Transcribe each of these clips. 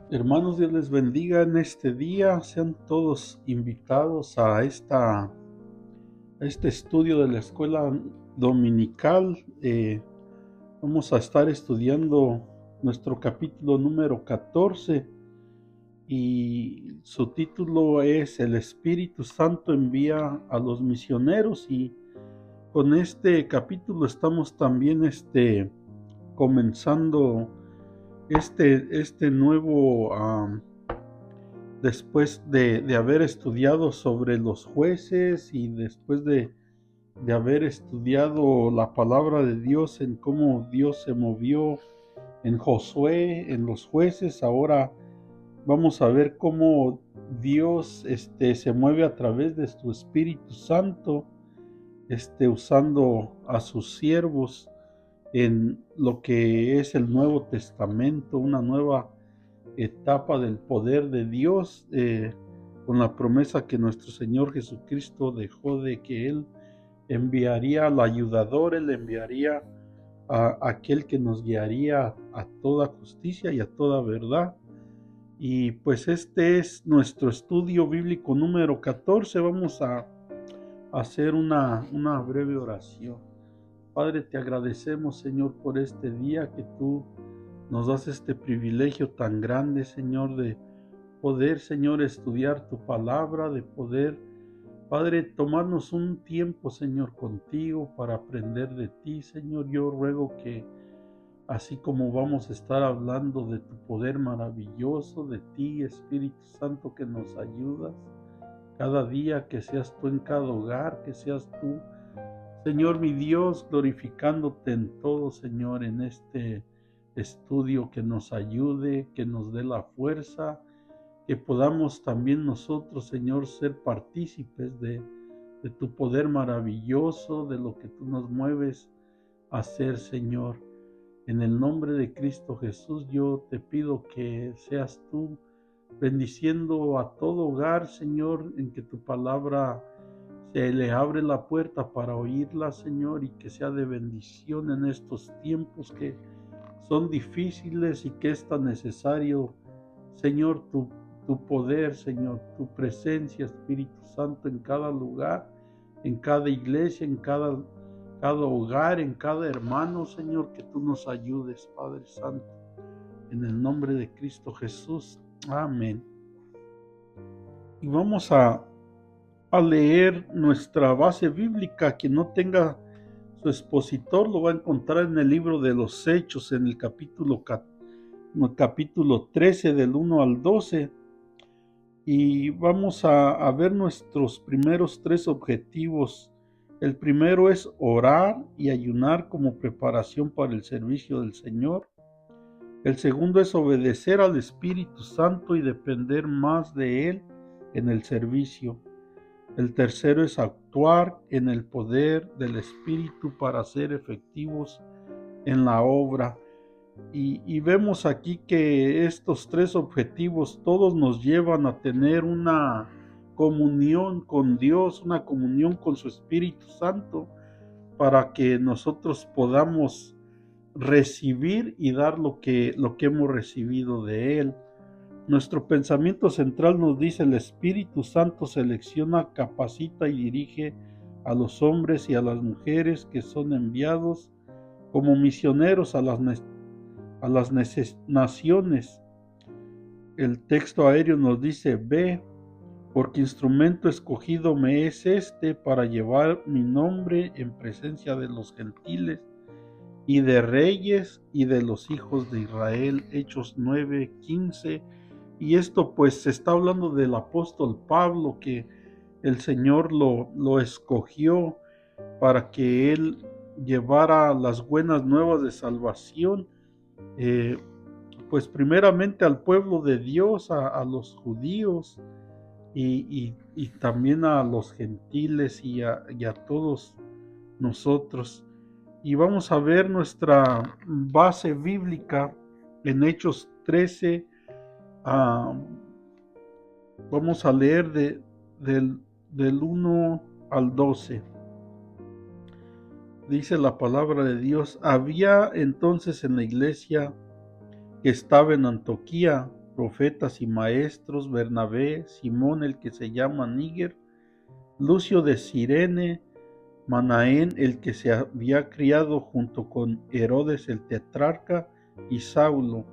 Hermanos, Dios les bendiga en este día. Sean todos invitados a este estudio de la escuela dominical. Vamos a estar estudiando nuestro capítulo número 14 y su título es El Espíritu Santo envía a los misioneros, y con este capítulo estamos también comenzando este nuevo después de haber estudiado sobre los jueces y después de haber estudiado la palabra de Dios en cómo Dios se movió en Josué, en los jueces. Ahora vamos a ver cómo Dios se mueve a través de su Espíritu Santo, usando a sus siervos en lo que es el Nuevo Testamento, una nueva etapa del poder de Dios, con la promesa que nuestro Señor Jesucristo dejó de que Él enviaría al ayudador, Él enviaría a aquel que nos guiaría a toda justicia y a toda verdad. Y pues este es nuestro estudio bíblico número 14. Vamos a hacer una breve oración. Padre, te agradecemos, Señor, por este día que tú nos das este privilegio tan grande, Señor, de poder, Señor, estudiar tu palabra, de poder, Padre, tomarnos un tiempo, Señor, contigo para aprender de ti, Señor. Yo ruego que así como vamos a estar hablando de tu poder maravilloso, de ti, Espíritu Santo, que nos ayudas cada día, que seas tú en cada hogar, que seas tú, Señor mi Dios, glorificándote en todo, Señor, en este estudio, que nos ayude, que nos dé la fuerza, que podamos también nosotros, Señor, ser partícipes de tu poder maravilloso, de lo que tú nos mueves a hacer, Señor. En el nombre de Cristo Jesús, yo te pido que seas tú bendiciendo a todo hogar, Señor, en que tu palabra se le abre la puerta para oírla, Señor, y que sea de bendición en estos tiempos que son difíciles y que es tan necesario, Señor, tu poder, Señor, tu presencia, Espíritu Santo, en cada lugar, en cada iglesia, en cada hogar, en cada hermano, Señor, que tú nos ayudes, Padre Santo, en el nombre de Cristo Jesús. Amén. Y vamos a leer nuestra base bíblica. Quien no tenga su expositor lo va a encontrar en el libro de los Hechos, en el capítulo 13, del 1 al 12. Y vamos a ver nuestros primeros tres objetivos. El primero es orar y ayunar como preparación para el servicio del Señor. El segundo es obedecer al Espíritu Santo y depender más de Él en el servicio. El tercero es actuar en el poder del Espíritu para ser efectivos en la obra. Y vemos aquí que estos tres objetivos todos nos llevan a tener una comunión con Dios, una comunión con su Espíritu Santo, para que nosotros podamos recibir y dar lo que hemos recibido de Él. Nuestro pensamiento central nos dice: el Espíritu Santo selecciona, capacita y dirige a los hombres y a las mujeres que son enviados como misioneros a las naciones. El texto aéreo nos dice: ve, porque instrumento escogido me es para llevar mi nombre en presencia de los gentiles y de reyes y de los hijos de Israel. Hechos 9:15. Y esto pues se está hablando del apóstol Pablo, que el Señor lo escogió para que él llevara las buenas nuevas de salvación, pues primeramente al pueblo de Dios, a los judíos, y también a los gentiles y a todos nosotros. Y vamos a ver nuestra base bíblica en Hechos 13. Vamos a leer del 1 al 12. Dice la palabra de Dios: había entonces en la iglesia que estaba en Antioquía profetas y maestros, Bernabé, Simón el que se llama Níger, Lucio de Cirene, Manaén el que se había criado junto con Herodes el tetrarca, y Saulo.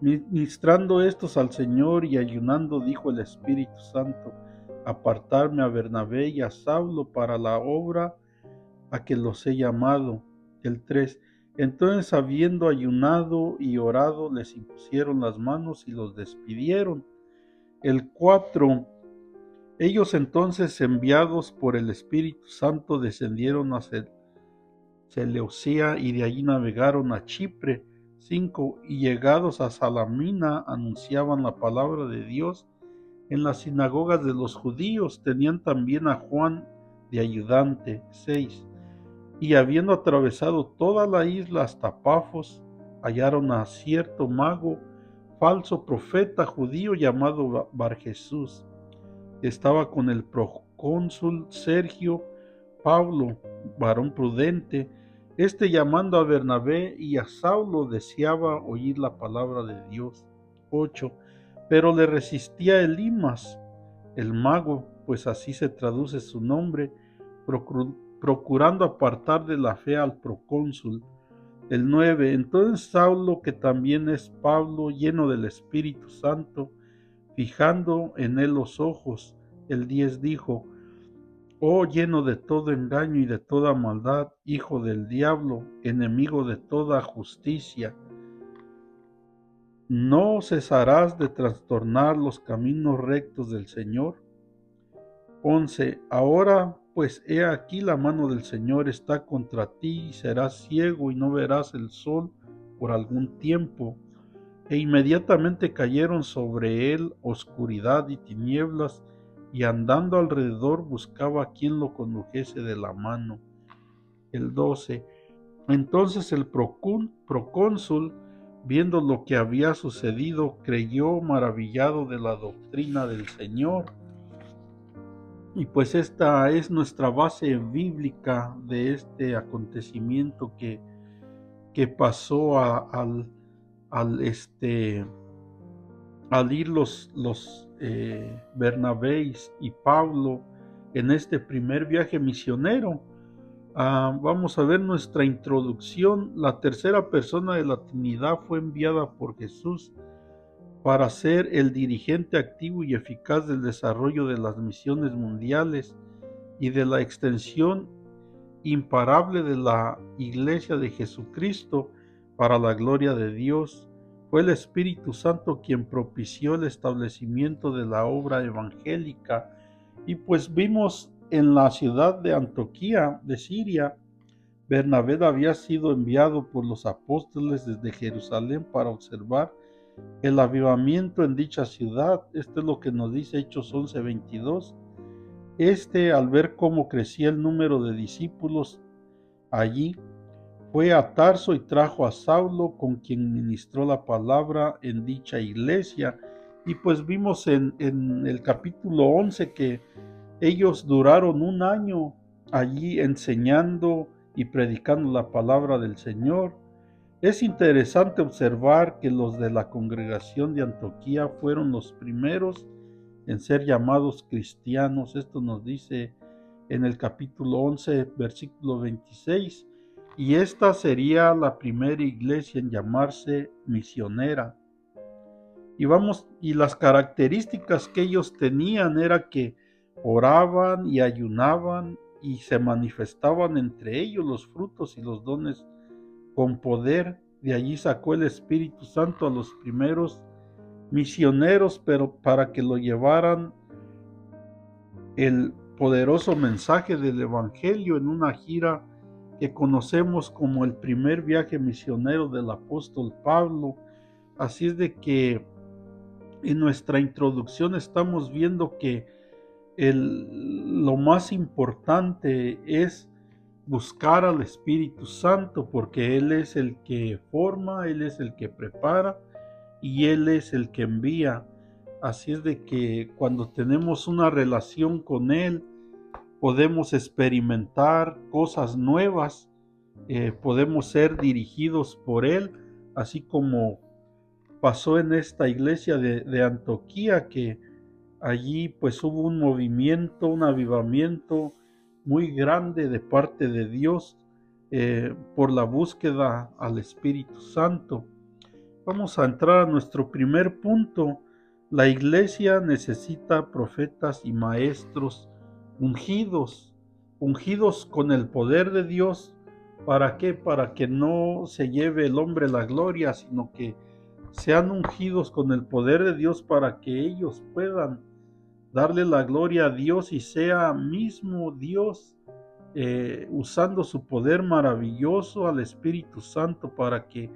Ministrando estos al Señor y ayunando, dijo el Espíritu Santo: apartarme a Bernabé y a Saulo para la obra a que los he llamado. El 3. Entonces, habiendo ayunado y orado, les impusieron las manos y los despidieron. El 4. Ellos entonces, enviados por el Espíritu Santo, descendieron a Seleucia y de allí navegaron a Chipre. 5. Y llegados a Salamina, anunciaban la palabra de Dios en las sinagogas de los judíos. Tenían también a Juan de ayudante. 6. Y habiendo atravesado toda la isla hasta Pafos, hallaron a cierto mago, falso profeta judío llamado Barjesús. Estaba con el procónsul Sergio Paulo, varón prudente. Este, llamando a Bernabé y a Saulo, deseaba oír la palabra de Dios. 8. Pero le resistía Elimas, el mago, pues así se traduce su nombre, procurando apartar de la fe al procónsul. El 9. Entonces Saulo, que también es Pablo, lleno del Espíritu Santo, fijando en él los ojos. El 10 dijo: oh, lleno de todo engaño y de toda maldad, hijo del diablo, enemigo de toda justicia, ¿no cesarás de trastornar los caminos rectos del Señor? 11. Ahora pues he aquí la mano del Señor está contra ti, y serás ciego y no verás el sol por algún tiempo. E inmediatamente cayeron sobre él oscuridad y tinieblas, y andando alrededor buscaba a quien lo condujese de la mano. El 12. Entonces el procónsul, viendo lo que había sucedido, creyó, maravillado de la doctrina del Señor. Y pues esta es nuestra base bíblica de este acontecimiento que pasó al ir los Bernabé y Pablo en este primer viaje misionero. Vamos a ver nuestra introducción. La tercera persona de la Trinidad fue enviada por Jesús para ser el dirigente activo y eficaz del desarrollo de las misiones mundiales y de la extensión imparable de la Iglesia de Jesucristo para la gloria de Dios. Fue el Espíritu Santo quien propició el establecimiento de la obra evangélica. Y pues vimos en la ciudad de Antioquía de Siria, Bernabé había sido enviado por los apóstoles desde Jerusalén para observar el avivamiento en dicha ciudad. Esto es lo que nos dice Hechos 11:22. Al ver cómo crecía el número de discípulos allí, fue a Tarso y trajo a Saulo, con quien ministró la palabra en dicha iglesia. Y pues vimos en el capítulo 11 que ellos duraron un año allí enseñando y predicando la palabra del Señor. Es interesante observar que los de la congregación de Antioquía fueron los primeros en ser llamados cristianos. Esto nos dice en el capítulo 11, versículo 26, y esta sería la primera iglesia en llamarse misionera. Y las características que ellos tenían era que oraban y ayunaban, y se manifestaban entre ellos los frutos y los dones con poder. De allí sacó el Espíritu Santo a los primeros misioneros, pero para que lo llevaran el poderoso mensaje del Evangelio en una gira que conocemos como el primer viaje misionero del apóstol Pablo. Así es de que en nuestra introducción estamos viendo que lo más importante es buscar al Espíritu Santo, porque Él es el que forma, Él es el que prepara y Él es el que envía. Así es de que cuando tenemos una relación con Él, podemos experimentar cosas nuevas, podemos ser dirigidos por Él, así como pasó en esta iglesia de Antioquía, que allí pues hubo un movimiento, un avivamiento muy grande de parte de Dios por la búsqueda al Espíritu Santo. Vamos a entrar a nuestro primer punto. La iglesia necesita profetas y maestros ungidos, ungidos con el poder de Dios. ¿Para qué? Para que no se lleve el hombre la gloria, sino que sean ungidos con el poder de Dios para que ellos puedan darle la gloria a Dios y sea mismo Dios usando su poder maravilloso al Espíritu Santo para que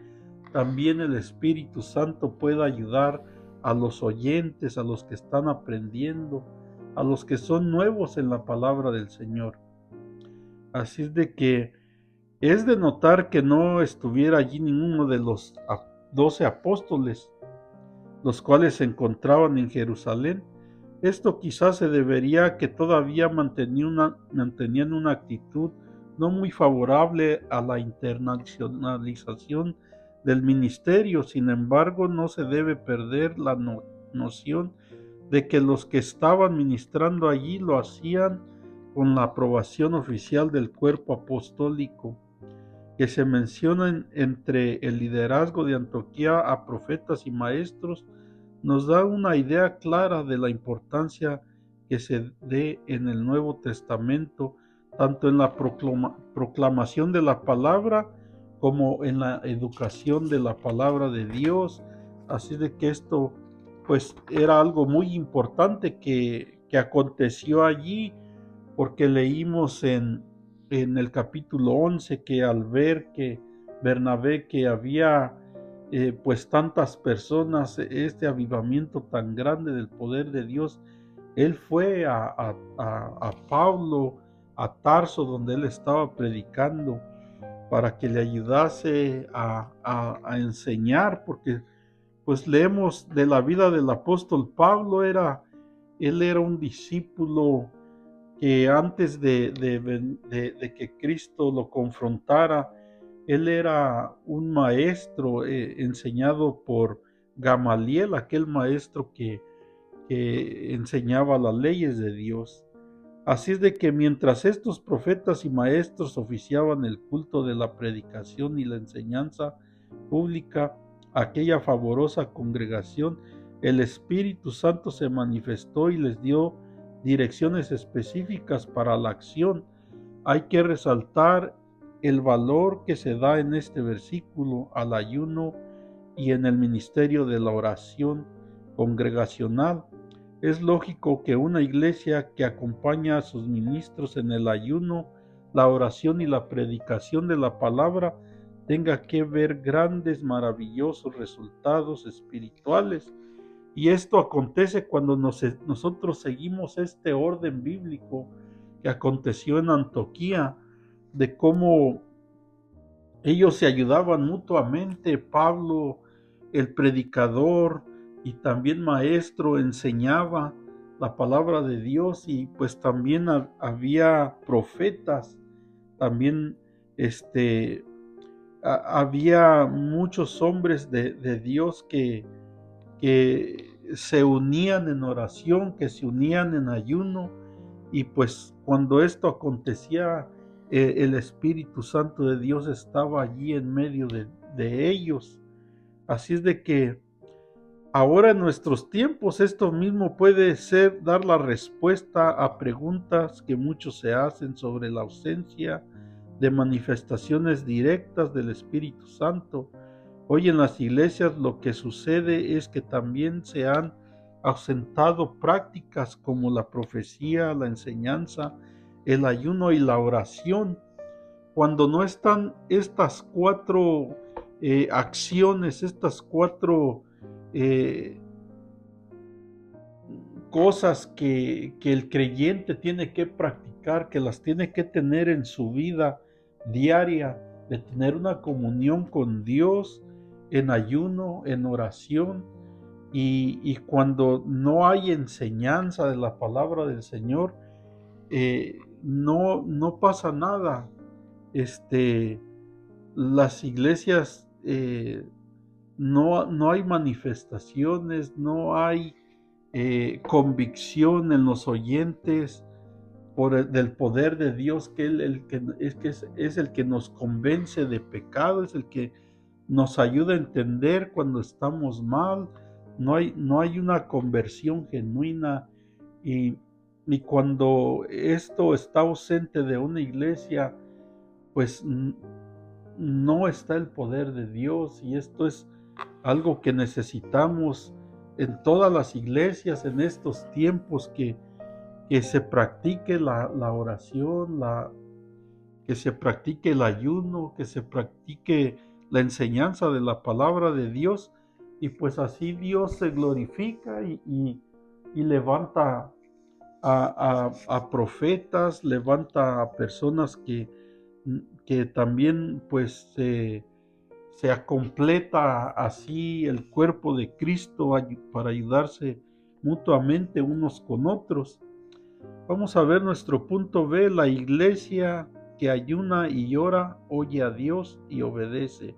también el Espíritu Santo pueda ayudar a los oyentes, a los que están aprendiendo, a los que son nuevos en la palabra del Señor. Así es de que es de notar que no estuviera allí ninguno de los 12 apóstoles, los cuales se encontraban en Jerusalén. Esto quizás se debería a que todavía mantenían una actitud no muy favorable a la internacionalización del ministerio. Sin embargo, no se debe perder la noción de que los que estaban ministrando allí lo hacían con la aprobación oficial del cuerpo apostólico, que se mencionan entre el liderazgo de Antioquía a profetas y maestros, nos da una idea clara de la importancia que se dé en el Nuevo Testamento, tanto en la proclamación de la palabra como en la educación de la palabra de Dios. Así de que esto pues era algo muy importante que aconteció allí, porque leímos en el capítulo 11 que al ver que Bernabé, que había pues tantas personas, este avivamiento tan grande del poder de Dios, él fue a Pablo, a Tarso, donde él estaba predicando, para que le ayudase a enseñar, porque pues leemos de la vida del apóstol Pablo, él era un discípulo que antes de que Cristo lo confrontara, él era un maestro enseñado por Gamaliel, aquel maestro que enseñaba las leyes de Dios. Así es de que mientras estos profetas y maestros oficiaban el culto de la predicación y la enseñanza pública, aquella favorosa congregación, el Espíritu Santo se manifestó y les dio direcciones específicas para la acción. Hay que resaltar el valor que se da en este versículo al ayuno y en el ministerio de la oración congregacional. Es lógico que una iglesia que acompaña a sus ministros en el ayuno, la oración y la predicación de la palabra tenga que ver grandes, maravillosos resultados espirituales. Y esto acontece cuando nosotros seguimos este orden bíblico que aconteció en Antioquía, de cómo ellos se ayudaban mutuamente. Pablo, el predicador y también maestro, enseñaba la palabra de Dios, y pues también había profetas, también había muchos hombres de Dios que se unían en oración, que se unían en ayuno, y pues cuando esto acontecía, el Espíritu Santo de Dios estaba allí en medio de ellos. Así es de que ahora en nuestros tiempos esto mismo puede ser dar la respuesta a preguntas que muchos se hacen sobre la ausencia de manifestaciones directas del Espíritu Santo. Hoy en las iglesias lo que sucede es que también se han ausentado prácticas como la profecía, la enseñanza, el ayuno y la oración. Cuando no están estas cuatro acciones, estas cuatro eh, cosas que el creyente tiene que practicar, que las tiene que tener en su vida diaria, de tener una comunión con Dios en ayuno, en oración, y cuando no hay enseñanza de la palabra del Señor, no pasa nada. Las iglesias no hay manifestaciones, no hay convicción en los oyentes del poder de Dios, que Él es el que nos convence de pecado, es el que nos ayuda a entender cuando estamos mal. No hay una conversión genuina, y, y cuando esto está ausente de una iglesia, pues no está el poder de Dios, y esto es algo que necesitamos en todas las iglesias en estos tiempos, que se practique la oración, que se practique el ayuno, que se practique la enseñanza de la palabra de Dios, y pues así Dios se glorifica y levanta a profetas, levanta a personas que también pues se completa así el cuerpo de Cristo para ayudarse mutuamente unos con otros. Vamos a ver nuestro punto B: la iglesia que ayuna y ora, oye a Dios y obedece.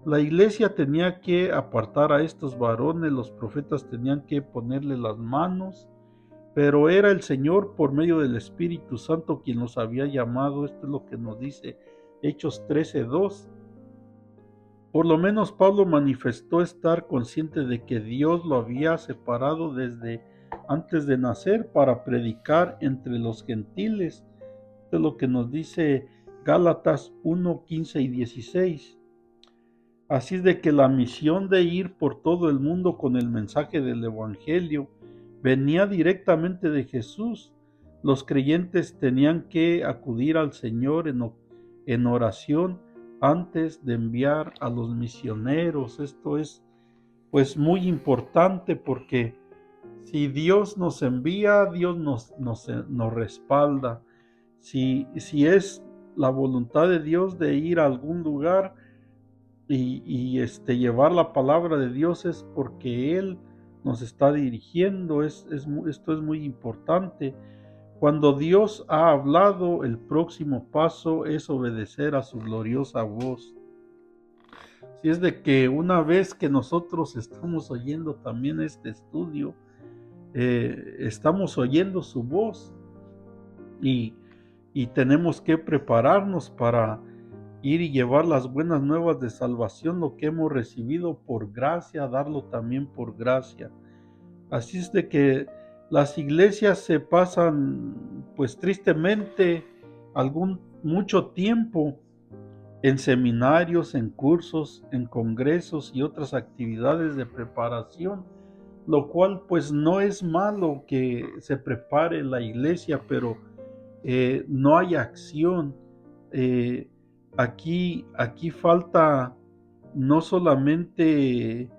La iglesia tenía que apartar a estos varones, los profetas tenían que ponerle las manos, pero era el Señor por medio del Espíritu Santo quien los había llamado. Esto es lo que nos dice Hechos 13:2. Por lo menos Pablo manifestó estar consciente de que Dios lo había separado desde antes de nacer para predicar entre los gentiles. Esto es lo que nos dice Gálatas 1:15 y 16. Así es de que la misión de ir por todo el mundo con el mensaje del Evangelio venía directamente de Jesús. Los creyentes tenían que acudir al Señor en oración antes de enviar a los misioneros. Esto es pues muy importante, porque si Dios nos envía, Dios nos respalda. Si es la voluntad de Dios de ir a algún lugar y llevar la palabra de Dios, es porque Él nos está dirigiendo. Esto es muy importante. Cuando Dios ha hablado, el próximo paso es obedecer a su gloriosa voz. Si es de que una vez que nosotros estamos oyendo también este estudio, estamos oyendo su voz, y, y tenemos que prepararnos para ir y llevar las buenas nuevas de salvación, lo que hemos recibido por gracia, darlo también por gracia. Así es de que las iglesias se pasan, pues tristemente, mucho tiempo en seminarios, en cursos, en congresos y otras actividades de preparación, lo cual pues no es malo que se prepare la iglesia, pero no hay acción. Eh, aquí falta no solamente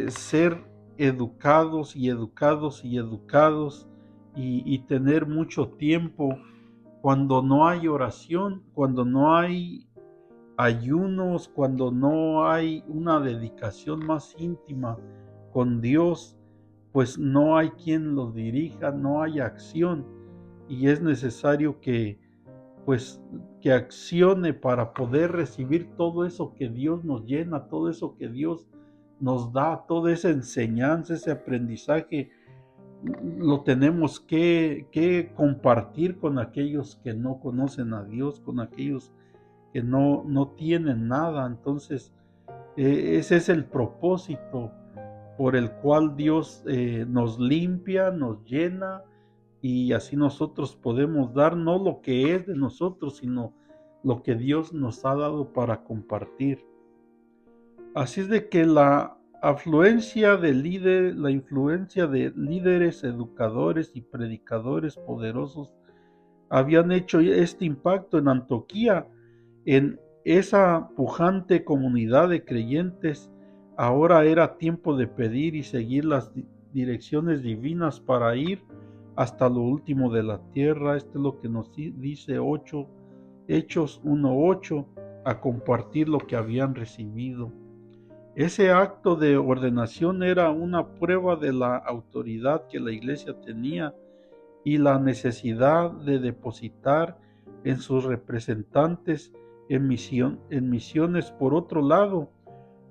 ser educados y educados y educados, y tener mucho tiempo, cuando no hay oración, cuando no hay ayunos, cuando no hay una dedicación más íntima con Dios, pues no hay quien los dirija, no hay acción, y es necesario pues que accione para poder recibir todo eso que Dios nos llena, todo eso que Dios nos da, toda esa enseñanza, ese aprendizaje. Lo tenemos que compartir con aquellos que no conocen a Dios, con aquellos que no tienen nada. Entonces, ese es el propósito por el cual Dios nos limpia, nos llena, y así nosotros podemos dar no lo que es de nosotros, sino lo que Dios nos ha dado para compartir. Así es de que la influencia de líderes, educadores y predicadores poderosos habían hecho este impacto en Antioquía, en esa pujante comunidad de creyentes. Ahora era tiempo de pedir y seguir las direcciones divinas para ir hasta lo último de la tierra. Esto es lo que nos dice Hechos 1:8, a compartir lo que habían recibido. Ese acto de ordenación era una prueba de la autoridad que la iglesia tenía y la necesidad de depositar en sus representantes en misiones. Por otro lado,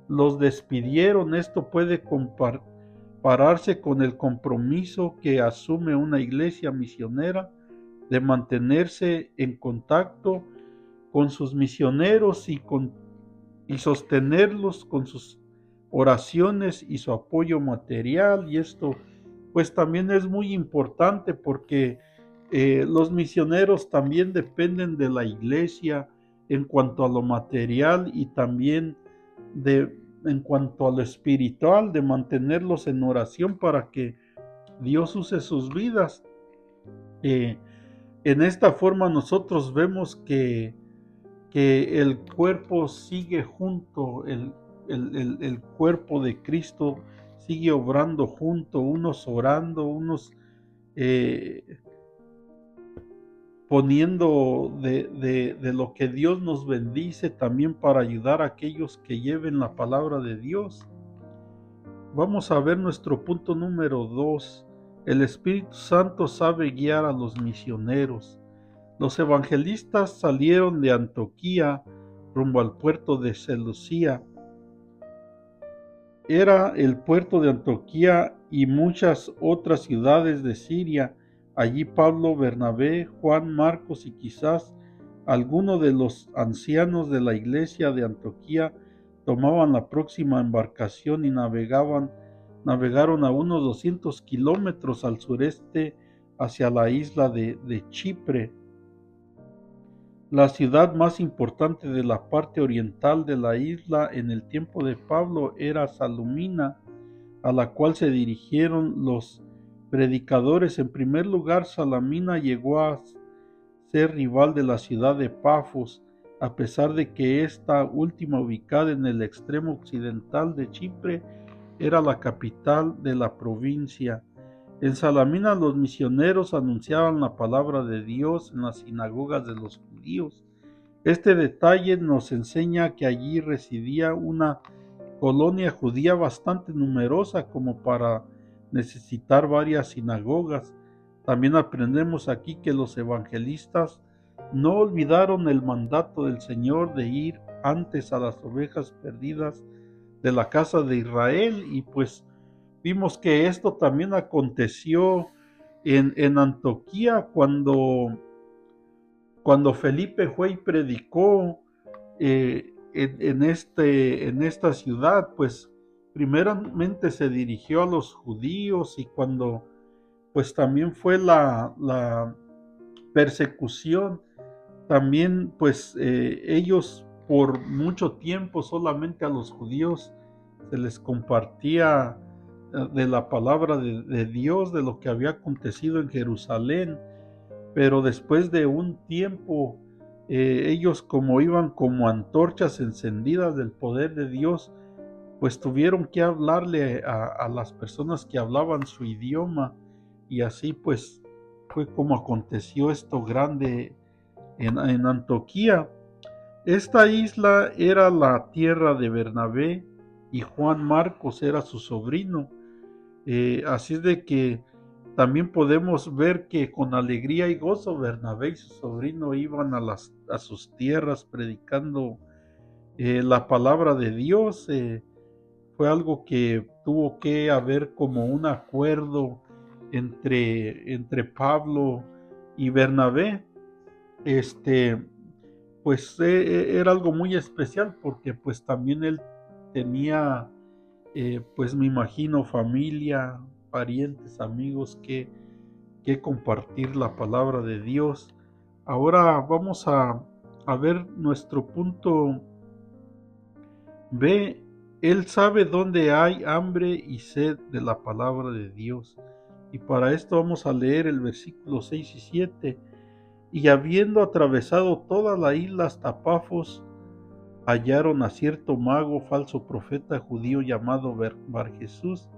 los despidieron. Esto puede compararse con el compromiso que asume una iglesia misionera de mantenerse en contacto con sus misioneros y sostenerlos con sus oraciones y su apoyo material. Y esto pues también es muy importante porque los misioneros también dependen de la iglesia en cuanto a lo material y también en cuanto a lo espiritual, de mantenerlos en oración para que Dios use sus vidas. Eh, en esta forma nosotros vemos que el cuerpo sigue junto, el cuerpo de Cristo sigue obrando junto, unos orando, unos eh, poniendo de lo que Dios nos bendice también para ayudar a aquellos que lleven la palabra de Dios. Vamos a ver nuestro punto número 2. El Espíritu Santo sabe guiar a los misioneros. Los evangelistas salieron de Antioquía rumbo al puerto de Seleucia. Era el puerto de Antioquía y muchas otras ciudades de Siria. Allí Pablo, Bernabé, Juan, Marcos y quizás alguno de los ancianos de la iglesia de Antioquía tomaban la próxima embarcación y navegaron a unos 200 kilómetros al sureste hacia la isla de Chipre. La ciudad más importante de la parte oriental de la isla en el tiempo de Pablo era Salmina, a la cual se dirigieron los predicadores. En primer lugar, Salamina llegó a ser rival de la ciudad de Pafos, a pesar de que esta última, ubicada en el extremo occidental de Chipre, era la capital de la provincia. En Salamina los misioneros anunciaban la palabra de Dios en las sinagogas de los judíos. Este detalle nos enseña que allí residía una colonia judía bastante numerosa como para necesitar varias sinagogas. También aprendemos aquí que los evangelistas no olvidaron el mandato del Señor de ir antes a las ovejas perdidas de la casa de Israel, y pues vimos que esto también aconteció en Antioquía cuando Felipe fue y predicó en esta ciudad. Pues primeramente se dirigió a los judíos, y cuando pues también fue la persecución, también pues ellos por mucho tiempo solamente a los judíos se les compartía de la palabra de Dios, de lo que había acontecido en Jerusalén. Pero después de un tiempo, ellos, como iban como antorchas encendidas del poder de Dios, pues tuvieron que hablarle a las personas que hablaban su idioma, y así pues fue como aconteció esto grande en Antioquía. Esta isla era la tierra de Bernabé y Juan Marcos era su sobrino. Así es de que también podemos ver que con alegría y gozo Bernabé y su sobrino iban a sus tierras predicando la palabra de Dios. Fue algo que tuvo que haber como un acuerdo entre Pablo y Bernabé. Este, pues era algo muy especial porque pues también él tenía, pues me imagino, familia, parientes, amigos que compartir la palabra de Dios. Ahora vamos a ver nuestro punto B. Él sabe dónde hay hambre y sed de la palabra de Dios. Y para esto vamos a leer el versículo 6 y 7. Y habiendo atravesado toda la isla hasta Pafos, hallaron a cierto mago, falso profeta judío llamado Barjesús,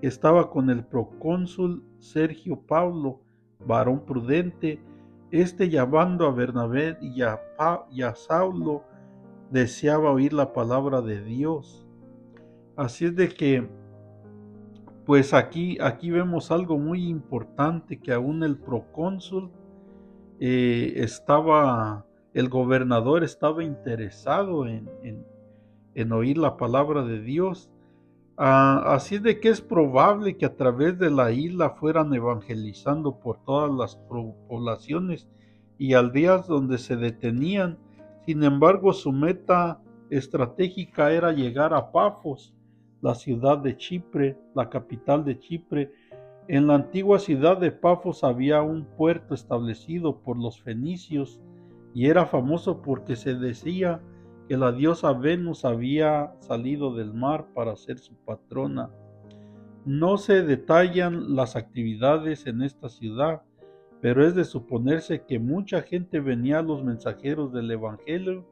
que estaba con el procónsul Sergio Paulo, varón prudente. Este, llamando a Bernabé y a Saulo, deseaba oír la palabra de Dios. Así es de que, pues aquí vemos algo muy importante, que aún el procónsul el gobernador estaba interesado en oír la palabra de Dios. Así de que es probable que a través de la isla fueran evangelizando por todas las poblaciones y aldeas donde se detenían. Sin embargo, su meta estratégica era llegar a Pafos, la ciudad de Chipre, la capital de Chipre. En la antigua ciudad de Pafos había un puerto establecido por los fenicios y era famoso porque se decía que la diosa Venus había salido del mar para ser su patrona. No se detallan las actividades en esta ciudad, pero es de suponerse que mucha gente venía a los mensajeros del Evangelio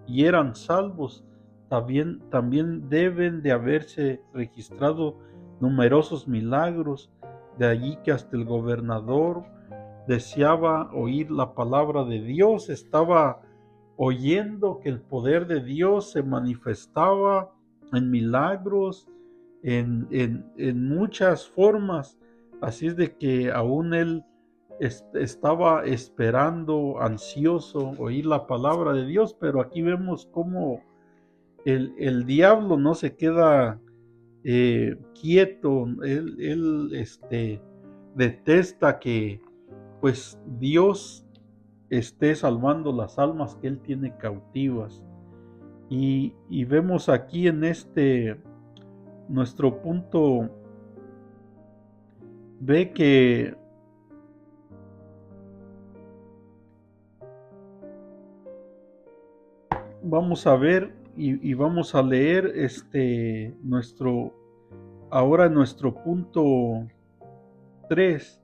y eran salvos. También deben de haberse registrado numerosos milagros, de allí que hasta el gobernador deseaba oír la palabra de Dios, estaba oyendo que el poder de Dios se manifestaba en milagros, en muchas formas. Así es de que aún él estaba esperando, ansioso, oír la palabra de Dios, pero aquí vemos cómo el diablo no se queda quieto. Él detesta que pues Dios esté salvando las almas que él tiene cautivas. Y vemos aquí en nuestro punto B que vamos a ver y vamos a leer ahora nuestro punto 3.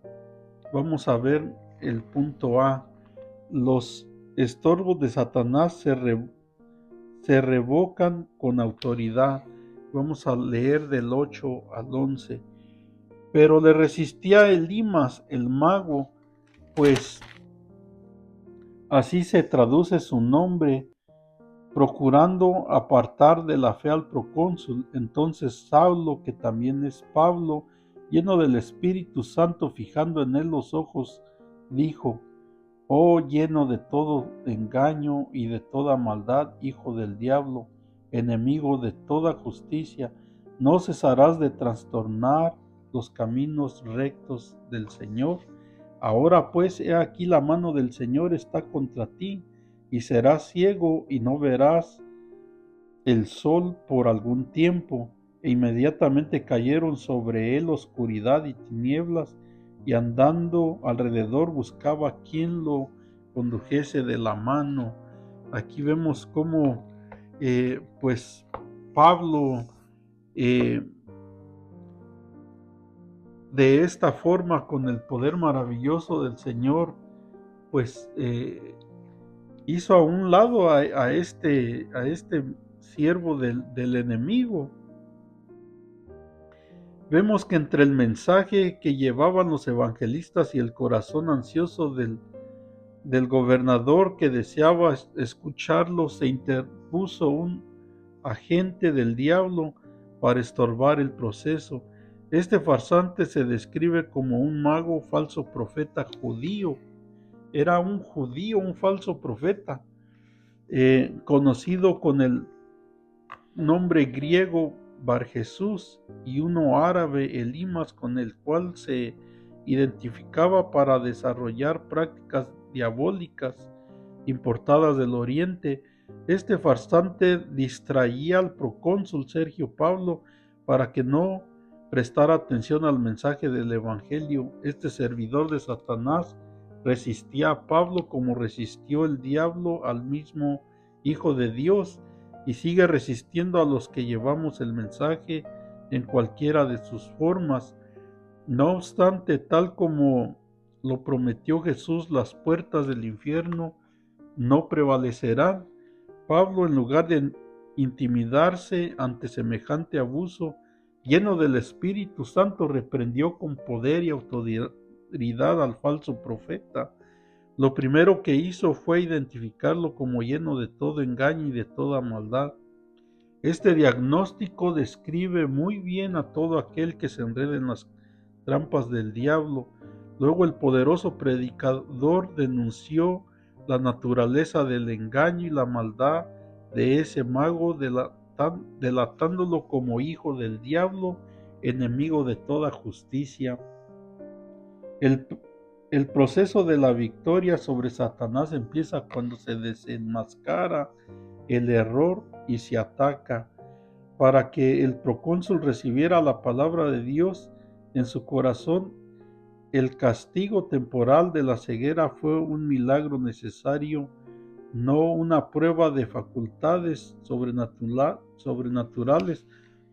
Vamos a ver el punto A. Los estorbos de Satanás se revocan con autoridad. Vamos a leer del 8 al 11. Pero le resistía Elimas, el mago, pues así se traduce su nombre, procurando apartar de la fe al procónsul. Entonces Saulo, que también es Pablo, lleno del Espíritu Santo, fijando en él los ojos, dijo: Oh, lleno de todo engaño y de toda maldad, hijo del diablo, enemigo de toda justicia, ¿no cesarás de trastornar los caminos rectos del Señor? Ahora pues, he aquí la mano del Señor está contra ti, y serás ciego y no verás el sol por algún tiempo. E inmediatamente cayeron sobre él oscuridad y tinieblas, y andando alrededor buscaba quien lo condujese de la mano. Aquí vemos cómo pues Pablo eh, de esta forma, con el poder maravilloso del Señor, pues hizo a un lado a este siervo del enemigo. Vemos que entre el mensaje que llevaban los evangelistas y el corazón ansioso del gobernador que deseaba escucharlo, se interpuso un agente del diablo para estorbar el proceso. Este farsante se describe como un mago, falso profeta judío. Era un judío, un falso profeta, conocido con el nombre griego Bar-Jesús y uno árabe Elimas, con el cual se identificaba para desarrollar prácticas diabólicas importadas del Oriente. Este farsante distraía al procónsul Sergio Pablo para que no prestara atención al mensaje del Evangelio. Este servidor de Satanás resistía a Pablo como resistió el diablo al mismo Hijo de Dios, y sigue resistiendo a los que llevamos el mensaje en cualquiera de sus formas. No obstante, tal como lo prometió Jesús, las puertas del infierno no prevalecerán. Pablo, en lugar de intimidarse ante semejante abuso, lleno del Espíritu Santo, reprendió con poder y autoridad al falso profeta. Lo primero que hizo fue identificarlo como lleno de todo engaño y de toda maldad. Este diagnóstico describe muy bien a todo aquel que se enreda en las trampas del diablo. Luego el poderoso predicador denunció la naturaleza del engaño y la maldad de ese mago, delatándolo como hijo del diablo, enemigo de toda justicia. El, el proceso de la victoria sobre Satanás empieza cuando se desenmascara el error y se ataca. Para que el procónsul recibiera la palabra de Dios en su corazón, el castigo temporal de la ceguera fue un milagro necesario, no una prueba de facultades sobrenaturales.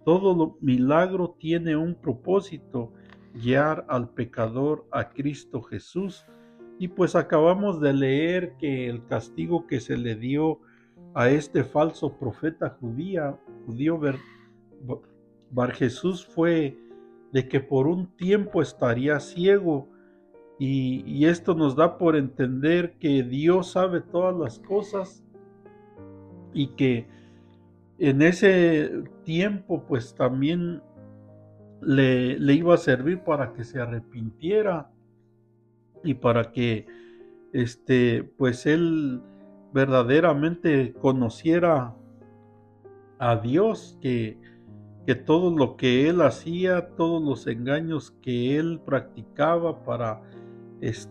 Todo milagro tiene un propósito: guiar al pecador a Cristo Jesús. Y pues acabamos de leer que el castigo que se le dio a este falso profeta judío Bar Jesús, fue de que por un tiempo estaría ciego. Y esto nos da por entender que Dios sabe todas las cosas y que en ese tiempo pues también le iba a servir para que se arrepintiera y para que pues él verdaderamente conociera a Dios, que todo lo que él hacía, todos los engaños que él practicaba para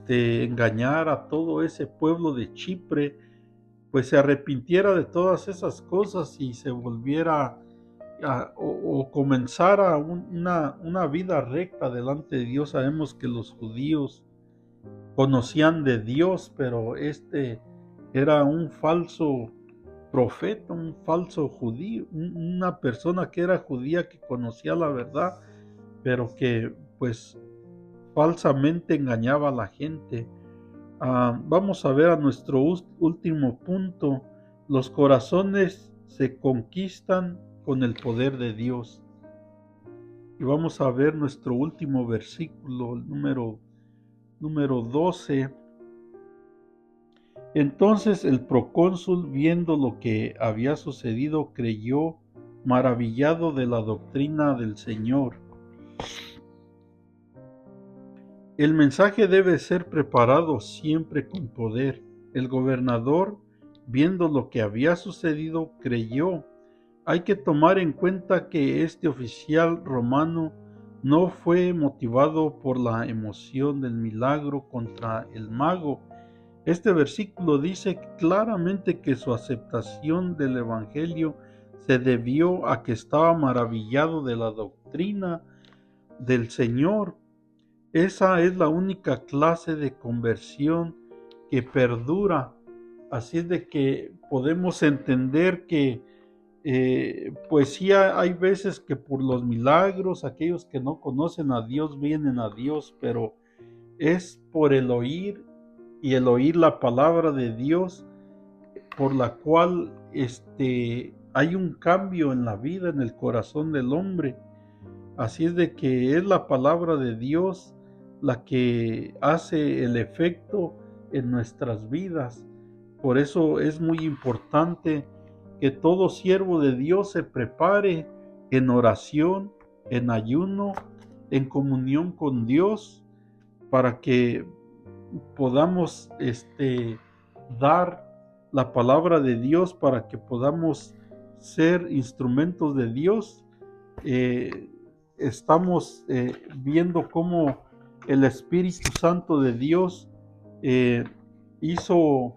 engañar a todo ese pueblo de Chipre, pues se arrepintiera de todas esas cosas y se volviera o comenzara una vida recta delante de Dios. Sabemos que los judíos conocían de Dios, pero era un falso profeta, un falso judío, una persona que era judía, que conocía la verdad, pero que pues falsamente engañaba a la gente. Vamos a ver a nuestro último punto: los corazones se conquistan con el poder de Dios. Y vamos a ver nuestro último versículo, el número 12. Entonces el procónsul, viendo lo que había sucedido, creyó, maravillado de la doctrina del Señor. El mensaje debe ser preparado siempre con poder. El gobernador, viendo lo que había sucedido, creyó. Hay que tomar en cuenta que este oficial romano no fue motivado por la emoción del milagro contra el mago. Este versículo dice claramente que su aceptación del Evangelio se debió a que estaba maravillado de la doctrina del Señor. Esa es la única clase de conversión que perdura. Así es de que podemos entender que pues sí, hay veces que por los milagros aquellos que no conocen a Dios vienen a Dios, pero es por el oír y el oír la palabra de Dios por la cual hay un cambio en la vida, en el corazón del hombre. Así es de que es la palabra de Dios la que hace el efecto en nuestras vidas. Por eso es muy importante que todo siervo de Dios se prepare en oración, en ayuno, en comunión con Dios, para que podamos dar la palabra de Dios, para que podamos ser instrumentos de Dios. Estamos viendo cómo el Espíritu Santo de Dios hizo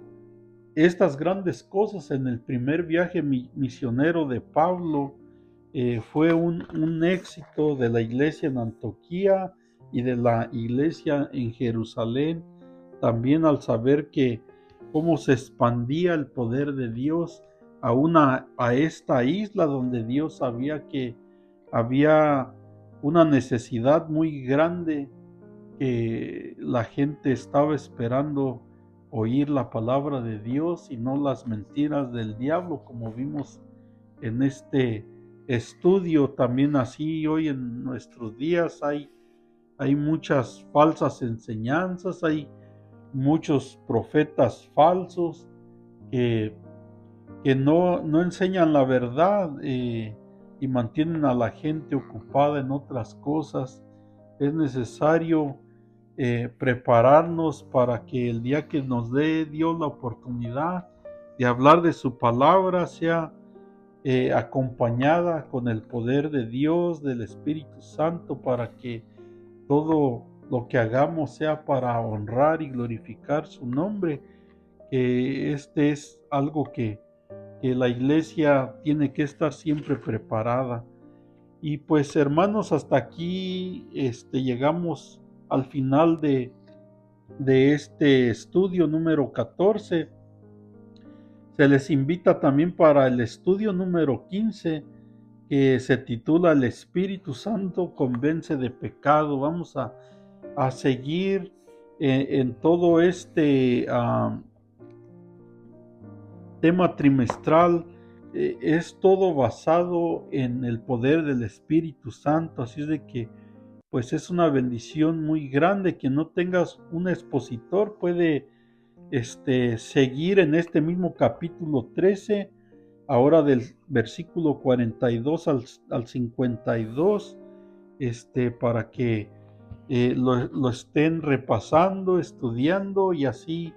estas grandes cosas en el primer viaje misionero de Pablo. Fue un éxito de la iglesia en Antioquía y de la iglesia en Jerusalén, también al saber que cómo se expandía el poder de Dios a esta isla donde Dios sabía que había una necesidad muy grande, que la gente estaba esperando oír la palabra de Dios y no las mentiras del diablo, como vimos en este estudio. También así hoy en nuestros días hay muchas falsas enseñanzas, hay muchos profetas falsos que no enseñan la verdad y mantienen a la gente ocupada en otras cosas. Es necesario prepararnos para que el día que nos dé Dios la oportunidad de hablar de su palabra sea acompañada con el poder de Dios, del Espíritu Santo, para que todo lo que hagamos sea para honrar y glorificar su nombre, que este es algo que la iglesia tiene que estar siempre preparada. Y pues hermanos, hasta aquí llegamos al final de este estudio número 14. Se les invita también para el estudio número 15, que se titula El Espíritu Santo convence de pecado. Vamos a seguir en todo este tema trimestral. Es todo basado en el poder del Espíritu Santo, así es de que pues es una bendición muy grande que no tengas un expositor. Puede seguir en este mismo capítulo 13, ahora del versículo 42 al 52, para que lo estén repasando, estudiando, y así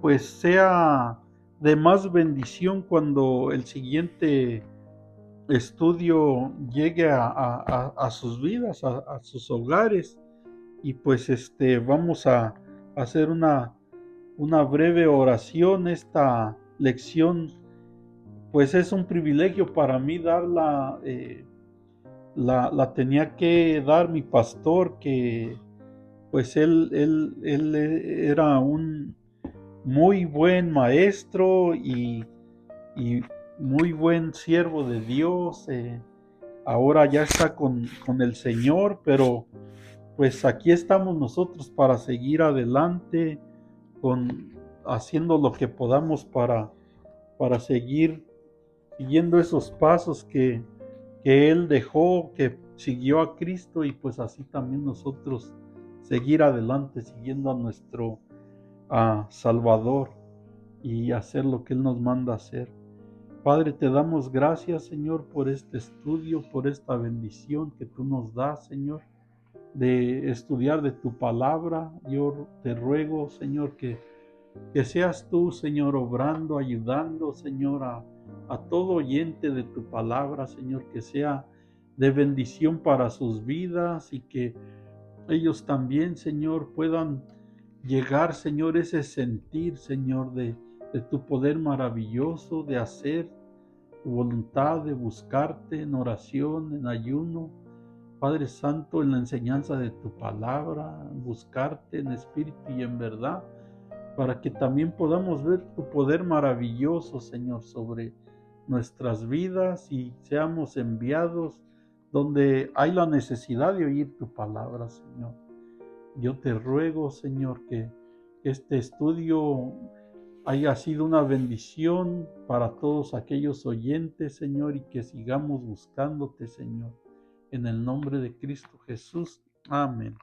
pues sea de más bendición cuando el siguiente estudio llegue a sus vidas, a sus hogares. Y pues vamos a hacer una breve oración. Esta lección pues es un privilegio para mí darla. La tenía que dar mi pastor, que pues él era un muy buen maestro y muy buen siervo de Dios. Ahora ya está con el Señor, pero pues aquí estamos nosotros para seguir adelante, haciendo lo que podamos para seguir siguiendo esos pasos que Él dejó, que siguió a Cristo, y pues así también nosotros seguir adelante siguiendo a nuestro Salvador y hacer lo que Él nos manda hacer. Padre, te damos gracias, Señor, por este estudio, por esta bendición que tú nos das, Señor, de estudiar de tu palabra. Yo te ruego, Señor, que seas tú, Señor, obrando, ayudando, Señor, a todo oyente de tu palabra, Señor, que sea de bendición para sus vidas, y que ellos también, Señor, puedan llegar, Señor, ese sentir, Señor, de tu poder maravilloso, de hacer tu voluntad, de buscarte en oración, en ayuno, Padre Santo, en la enseñanza de tu palabra, buscarte en espíritu y en verdad, para que también podamos ver tu poder maravilloso, Señor, sobre nuestras vidas, y seamos enviados donde hay la necesidad de oír tu palabra, Señor. Yo te ruego, Señor, que este estudio haya sido una bendición para todos aquellos oyentes, Señor, y que sigamos buscándote, Señor. En el nombre de Cristo Jesús. Amén.